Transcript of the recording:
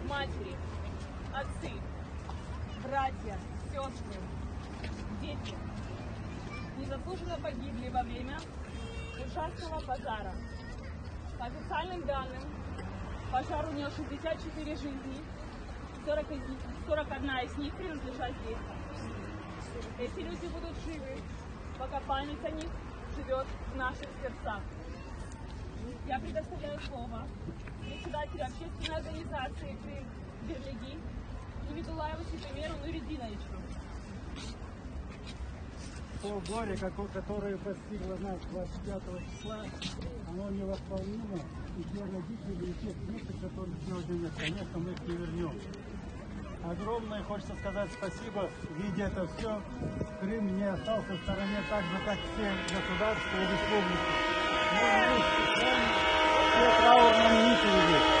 матери, отцы, братья, сестры, дети незаслуженно погибли во время ужасного пожара. По официальным данным, пожар унес 64 жизни, 41 из них принадлежат детям. Эти люди будут живы, пока память о них живет в наших сердцах. Я предоставляю слово председателю общественной организации «Крым Бирлиги» Ибидуллаеву Ситомиру Нуридиновичу. То горе, которое постигло нас 25 числа, оно невосполнимо. И те родители, и те дети, которые сегодня нет, конечно, мы их не вернем. Огромное хочется сказать спасибо, видя это все, Крым не остался в стороне так же, как все государства и республики. Мы вместе с вами все траурные нити.